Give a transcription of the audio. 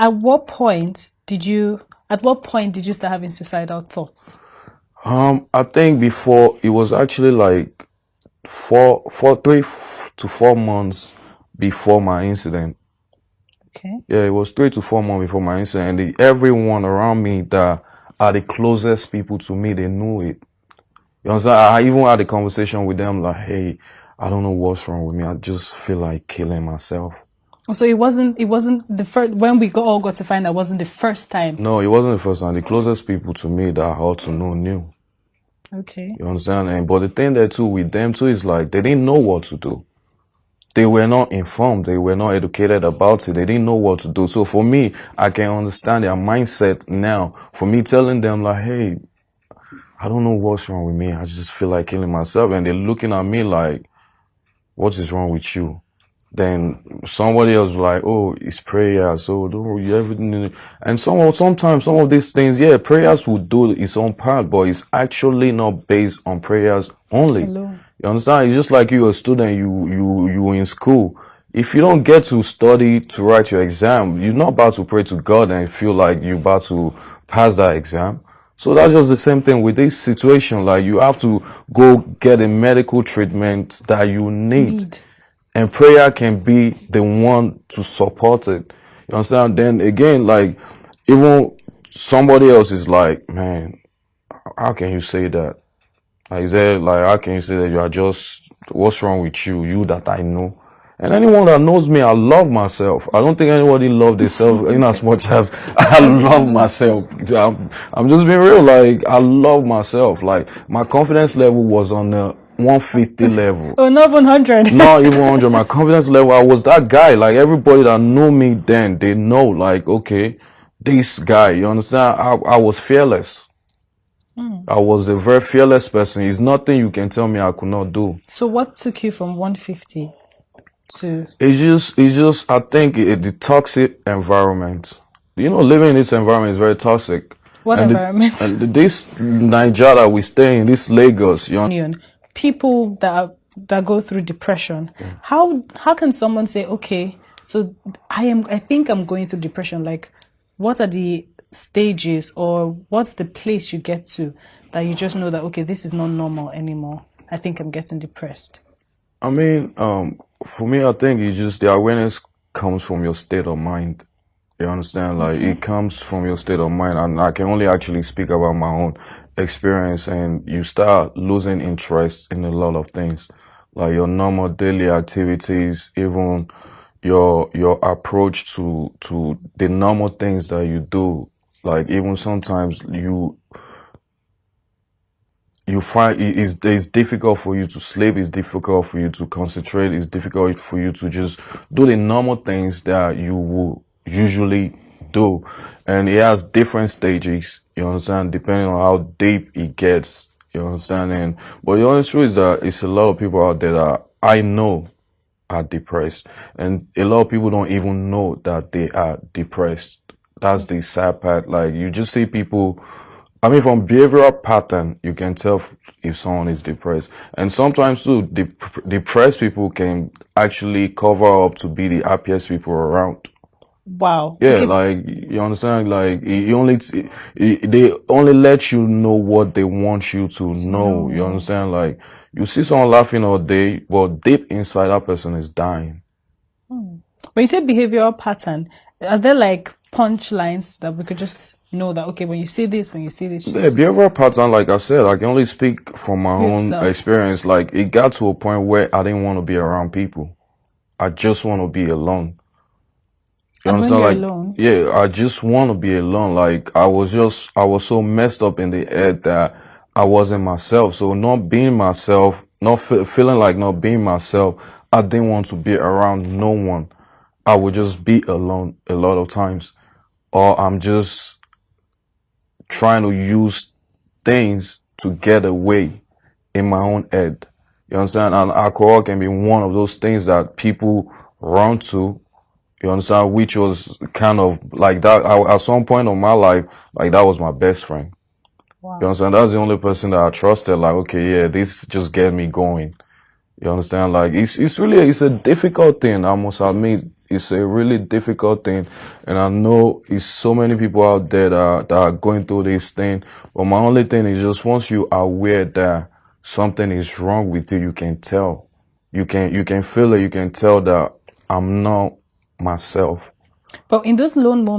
At what point did you start having suicidal thoughts? I think before it was actually like 3 to 4 months before my incident. Okay. Yeah, it was 3 to 4 months before my incident. And everyone around me that are the closest people to me, they knew it. You understand? I even had a conversation with them like, hey, I don't know what's wrong with me. I just feel like killing myself. So it wasn't the first, when we all got to find out, wasn't the first time. No, it wasn't the first time. The closest people to me that I ought to know knew. Okay. You understand? And but the thing there too with them too is like they didn't know what to do. They were not informed. They were not educated about it. They didn't know what to do. So for me, I can understand their mindset now. For me telling them like, hey, I don't know what's wrong with me. I just feel like killing myself. And they're looking at me like, what is wrong with you? Then somebody else was like, oh, it's prayer. So don't worry, everything. And sometimes some of these things, yeah, prayers will do its own part, but it's actually not based on prayers only. Hello. You understand? It's just like you're a student, you in school. If you don't get to study to write your exam, you're not about to pray to God and feel like you're about to pass that exam. So that's just the same thing with this situation. Like you have to go get a medical treatment that you need. And prayer can be the one to support it. You understand? Then again, like even somebody else is like, man, how can you say that? Like, is there, like, how can you say that you are just, what's wrong with you? You that I know. And anyone that knows me, I love myself. I don't think anybody loves themselves in as much as I love myself. I'm just being real. Like, I love myself. Like, my confidence level was on the 150 level. Oh, not 100. Not even 100. My confidence level, I was that guy. Like, everybody that knew me then, they know, like, okay, this guy, you understand? I was fearless. I was a very fearless person. It's nothing you can tell me I could not do. So what took you from 150 to? It's just, I think the toxic environment. You know, living in this environment is very toxic. What and environment? This Nigeria that we stay in, this Lagos, you know. People that go through depression. Yeah. How can someone say, okay, so I think I'm going through depression? Like, what are the stages or what's the place you get to that you just know that, okay, this is not normal anymore? I think I'm getting depressed. I mean, for me, I think it's just the awareness comes from your state of mind. You understand? Like, it comes from your state of mind. And I can only actually speak about my own experience. And you start losing interest in a lot of things. Like your normal daily activities, even your approach to the normal things that you do. Like, even sometimes you find it's difficult for you to sleep, it's difficult for you to concentrate, it's difficult for you to just do the normal things that you will usually do. And it has different stages, you understand, depending on how deep it gets, you understand. But the honest truth is that it's a lot of people out there that I know are depressed, and a lot of people don't even know that they are depressed. That's the sad part. Like, you just see people, I mean, from behavioral pattern, you can tell if someone is depressed. And sometimes too, depressed people can actually cover up to be the happiest people around. Wow. Yeah, okay. Like, you understand? Like, they only let you know what they want you to know. You understand? Like, you see someone laughing all day, but deep inside that person is dying. When you say behavioral pattern, are there like punchlines that we could just know that, okay, when you see this, Yeah, behavioral pattern, like I said, I can only speak from my own experience. Like, it got to a point where I didn't want to be around people. I just want to be alone. You and understand? when you're like, alone? Yeah, I just want to be alone. Like, I was so messed up in the head that I wasn't myself. So not being myself, not feeling like not being myself, I didn't want to be around no one. I would just be alone a lot of times. Or I'm just trying to use things to get away in my own head. You understand? And alcohol can be one of those things that people run to. You understand? Which was kind of like that. At some point of my life, like, that was my best friend. Wow. You understand? That's the only person that I trusted. Like, okay, yeah, this just get me going. You understand? Like, it's a difficult thing, I must admit. it's a really difficult thing, and I know it's so many people out there that are going through this thing. But my only thing is just once you are aware that something is wrong with you, you can tell. You can feel it. You can tell that I'm not myself. But in those lone moments.